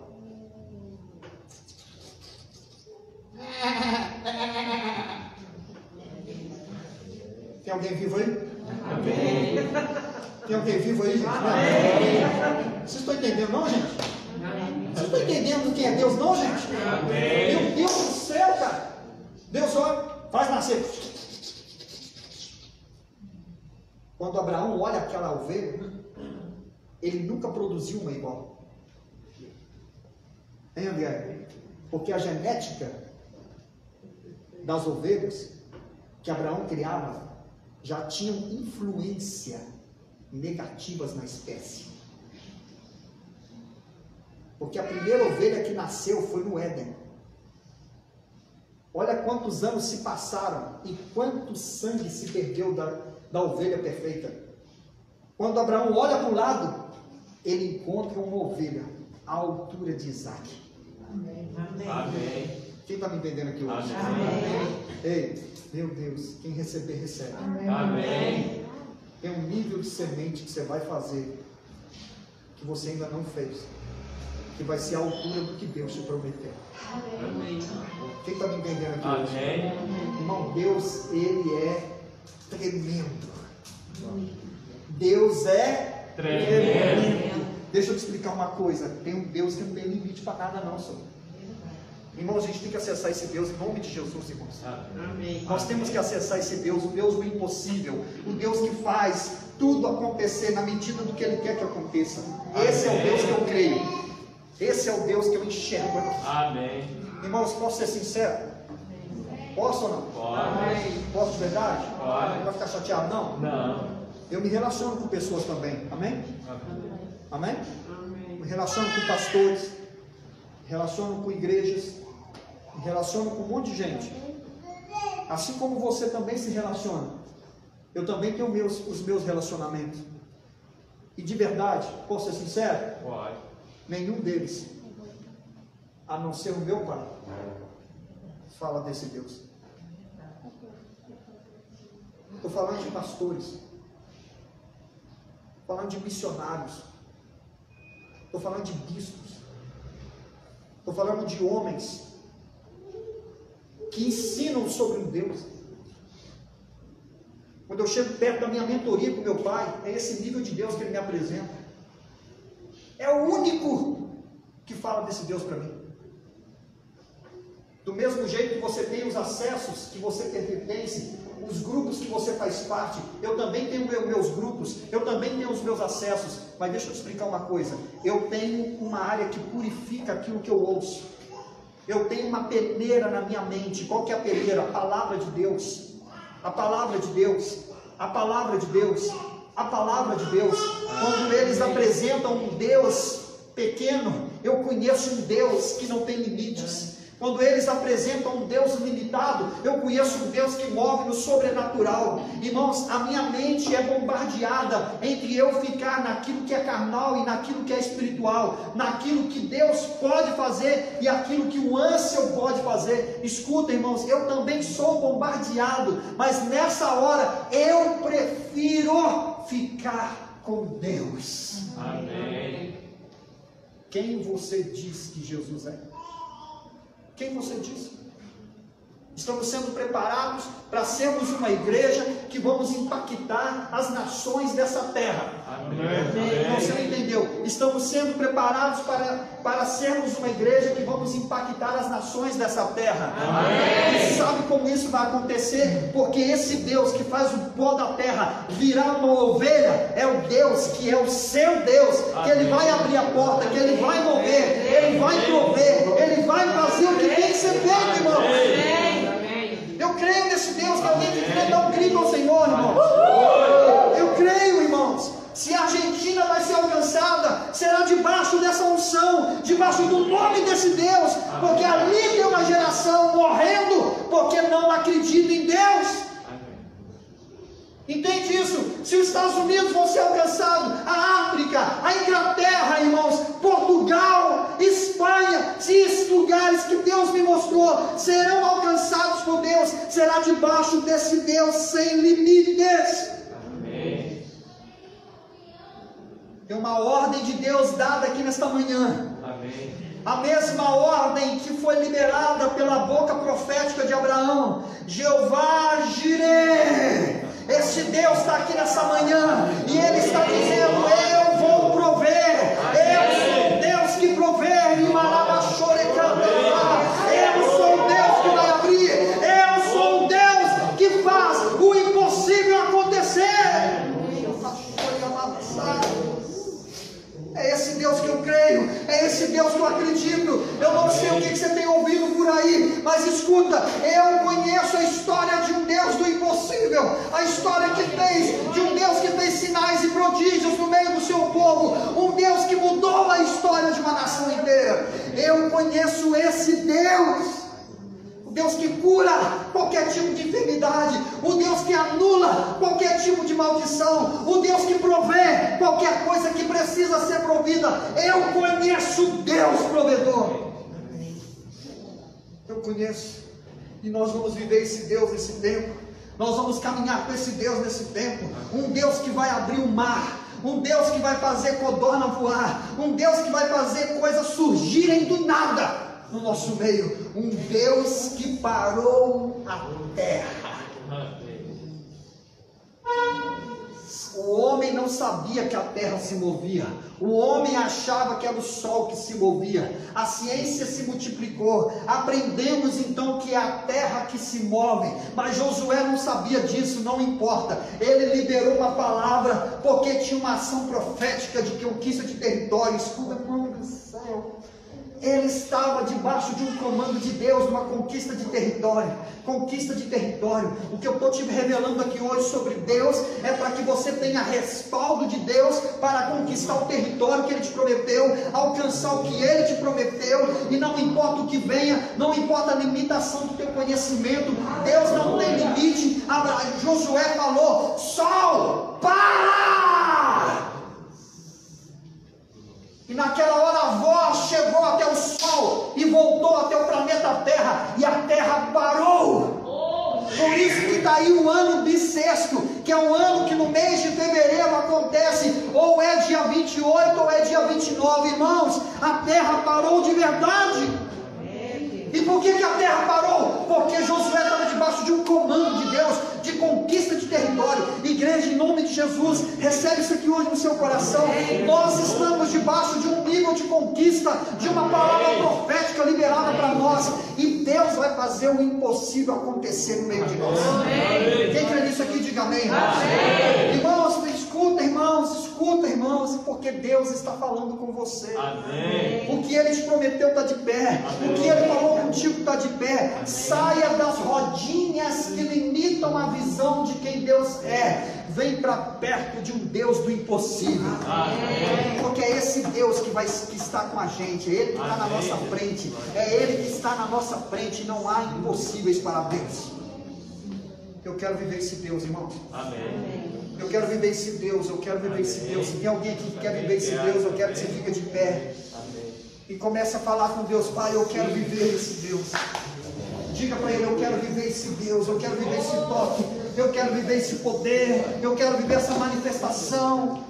Tem alguém vivo aí? Amém. Tem alguém vivo aí, gente? Amém. Vocês estão entendendo não, gente? Vocês estão entendendo quem é Deus não, gente? Amém. Meu Deus do céu, cara. Deus olha, faz nascer. Quando Abraão olha aquela ovelha, ele nunca produziu uma igual. Hein, André? Porque a genética das ovelhas que Abraão criava já tinham influência negativas na espécie. Porque a primeira ovelha que nasceu foi no Éden. Olha quantos anos se passaram e quanto sangue se perdeu da ovelha perfeita. Quando Abraão olha para o lado, ele encontra uma ovelha à altura de Isaac. Amém. Amém. Quem está me entendendo aqui hoje? Amém. Ei, meu Deus, quem receber, recebe. Amém. Tem um nível de semente que você vai fazer que você ainda não fez, que vai ser a altura do que Deus te prometeu. Amém. Quem está me entendendo aqui hoje? Amém. Irmão, Deus, Ele é tremendo. Deus é Tremendo. Deixa eu te explicar uma coisa. Tem um Deus que não tem limite para nada não, senhor. Irmãos, a gente tem que acessar esse Deus em nome de Jesus, irmãos. Amém. Nós temos que acessar esse Deus, o Deus do impossível, o Deus que faz tudo acontecer na medida do que Ele quer que aconteça. Esse é o Deus que eu creio. Esse é o Deus que eu enxergo. Amém. Irmãos, posso ser sincero? Posso ou não? Pode. Posso de verdade? Pode. Não vai ficar chateado, não? Não. Eu me relaciono com pessoas também, amém? Amém? Me relaciono com pastores, me relaciono com igrejas, me relaciono com um monte de gente. Assim como você também se relaciona, eu também tenho os meus relacionamentos. E de verdade, posso ser sincero? Pode. Nenhum deles, a não ser o meu pai, fala desse Deus. Estou falando de pastores, falando de missionários, estou falando de bispos, estou falando de homens que ensinam sobre um Deus. Quando eu chego perto da minha mentoria com meu pai, é esse nível de Deus que ele me apresenta. É o único que fala desse Deus para mim. Do mesmo jeito que você tem os acessos que você pertence os grupos que você faz parte, eu também tenho meus grupos, eu também tenho os meus acessos, mas deixa eu te explicar uma coisa, eu tenho uma área que purifica aquilo que eu ouço, eu tenho uma peneira na minha mente. Qual que é a peneira? A palavra de Deus, a palavra de Deus, a palavra de Deus, a palavra de Deus. Quando eles apresentam um Deus pequeno, eu conheço um Deus que não tem limites. Quando eles apresentam um Deus limitado, eu conheço um Deus que move no sobrenatural. Irmãos, a minha mente é bombardeada entre eu ficar naquilo que é carnal e naquilo que é espiritual, naquilo que Deus pode fazer e aquilo que o ânsia pode fazer. Escuta, irmãos, eu também sou bombardeado, mas nessa hora eu prefiro ficar com Deus. Amém. Quem você diz que Jesus é? Quem você diz? Estamos sendo preparados para sermos uma igreja que vamos impactar as nações dessa terra. Amém. Você não entendeu? Estamos sendo preparados para sermos uma igreja que vamos impactar as nações dessa terra. Amém. E sabe como isso vai acontecer? Porque esse Deus que faz o pó da terra virar uma ovelha é o Deus que é o seu Deus, que Ele vai abrir a porta, que Ele vai mover, Ele vai prover, Ele vai fazer o que tem que ser feito, irmão. Eu creio nesse Deus, que alguém que crê dá um grito ao Senhor, irmão. Eu creio, irmãos. Se a Argentina vai ser alcançada, será debaixo dessa unção, debaixo do nome desse Deus, porque ali tem uma geração morrendo, porque não acredita em Deus. Entende isso? Se os Estados Unidos vão ser alcançados, a África, a Inglaterra, irmãos, Portugal, Espanha, se esses lugares que Deus me mostrou serão alcançados por Deus, será debaixo desse Deus sem limites. Amém. Tem uma ordem de Deus dada aqui nesta manhã. Amém. A mesma ordem que foi liberada pela boca profética de Abraão. Jeová Jireh. Esse Deus está aqui nessa manhã e Ele está dizendo: eu vou prover. Eu sou o Deus que provê. Eu sou o Deus que vai abrir. Eu sou o Deus que faz o impossível acontecer. É esse Deus que eu creio, é esse Deus que eu acredito. Eu não sei o que você tem ouvido por aí, mas escuta, eu conheço a história de um Deus do impossível, a história de um Deus que fez sinais e prodígios no meio do seu povo, um Deus que mudou a história de uma nação inteira. Eu conheço esse Deus. O Deus que cura qualquer tipo de enfermidade, o Deus que anula qualquer tipo de maldição, o Deus que provê qualquer coisa que precisa ser provida. Eu conheço Deus provedor. Eu conheço. E nós vamos viver esse Deus nesse tempo. Nós vamos caminhar com esse Deus nesse tempo. Um Deus que vai abrir o mar. Um Deus que vai fazer codorna voar. Um Deus que vai fazer coisas surgirem do nada no nosso meio. Um Deus que parou a terra. O homem não sabia que a terra se movia. O homem achava que era o sol que se movia. A ciência se multiplicou. Aprendemos então que é a terra que se move. Mas Josué não sabia disso, não importa. Ele liberou uma palavra porque tinha uma ação profética de conquista de território. Escuta, irmão do céu. Ele estava debaixo de um comando de Deus, uma conquista de território. Conquista de território. O que eu estou te revelando aqui hoje sobre Deus é para que você tenha respaldo de Deus para conquistar o território que Ele te prometeu, alcançar o que Ele te prometeu. E não importa o que venha, não importa a limitação do teu conhecimento, Deus não tem limite. Josué falou: sol, para! E naquela hora a voz chegou até o sol e voltou até o planeta Terra, e a Terra parou. Por isso que está aí o ano bissexto, que é um ano que no mês de fevereiro acontece, ou é dia 28 ou é dia 29, irmãos, a Terra parou de verdade. E por que a terra parou? Porque Josué estava debaixo de um comando de Deus, de conquista de território. Igreja, em nome de Jesus, recebe isso aqui hoje no seu coração. Nós estamos estamos debaixo de um nível de conquista, de uma palavra profética liberada para nós, e Deus vai fazer o impossível acontecer no meio de nós. Quem crê nisso aqui, diga amém, irmãos. Escuta, irmãos, porque Deus está falando com você. O que Ele te prometeu está de pé. O que Ele falou contigo está de pé. Saia das rodinhas que limitam a visão de quem Deus é. Vem para perto de um Deus do impossível. Porque é esse Deus que está com a gente. É Ele que está na nossa frente. É Ele que está na nossa frente. Não há impossíveis para Deus. Eu quero viver esse Deus, irmão. Eu quero viver esse Deus. Eu quero viver esse Deus. Se tem alguém aqui que quer viver esse Deus, eu quero que você fique de pé e comece a falar com Deus. Pai, eu quero viver esse Deus. Diga para Ele: eu quero viver esse Deus. Eu quero viver esse toque. Eu quero viver esse poder. Eu quero viver essa manifestação.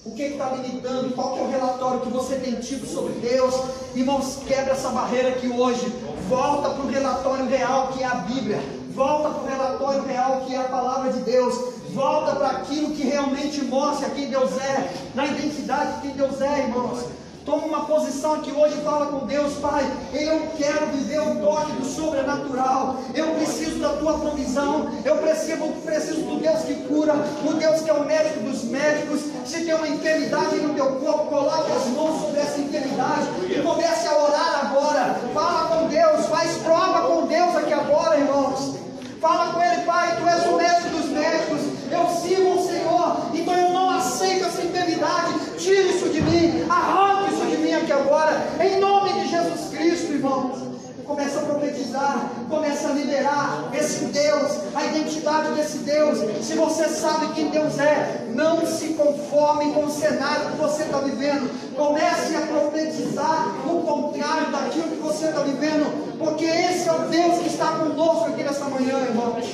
O que está limitando? Qual que é o relatório que você tem tido sobre Deus? Irmãos, quebra essa barreira aqui hoje. Volta para o relatório real que é a Bíblia. Volta para o relatório real que é a palavra de Deus. Volta para aquilo que realmente mostra quem Deus é, na identidade de quem Deus é, irmãos. Toma uma posição aqui hoje e fala com Deus: Pai, eu quero viver o toque do sobrenatural. Eu preciso da tua provisão. Eu preciso do Deus que cura, o Deus que é o médico dos médicos. Se tem uma enfermidade no teu corpo, coloque as mãos sobre essa enfermidade e comece a orar agora. Fala com Deus, faz prova com Deus aqui agora, irmãos. Fala com Ele: Pai, Tu és o médico dos médicos. Eu sirvo o Senhor, então eu não aceito essa enfermidade. Tira isso de mim, arranca isso de mim aqui agora, em nome de Jesus Cristo, irmãos. Começa a profetizar, começa a liberar esse Deus, a identidade desse Deus. Se você sabe quem Deus é, não se conforme com o cenário que você está vivendo. Comece a profetizar o contrário daquilo que você está vivendo, porque esse é o Deus que está conosco aqui nesta manhã, irmãos.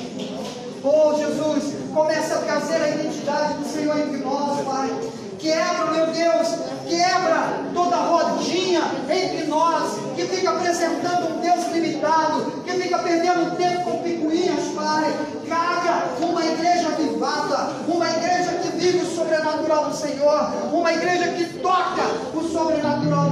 Oh Jesus, comece a trazer a identidade do Senhor entre nós, Pai. Quebra, meu Deus, quebra toda rodinha entre nós, que fica apresentando um Deus limitado, que fica perdendo tempo com picuinhas, Pai. Traga uma igreja avivada, uma igreja que vive o sobrenatural do Senhor, uma igreja que toca o sobrenatural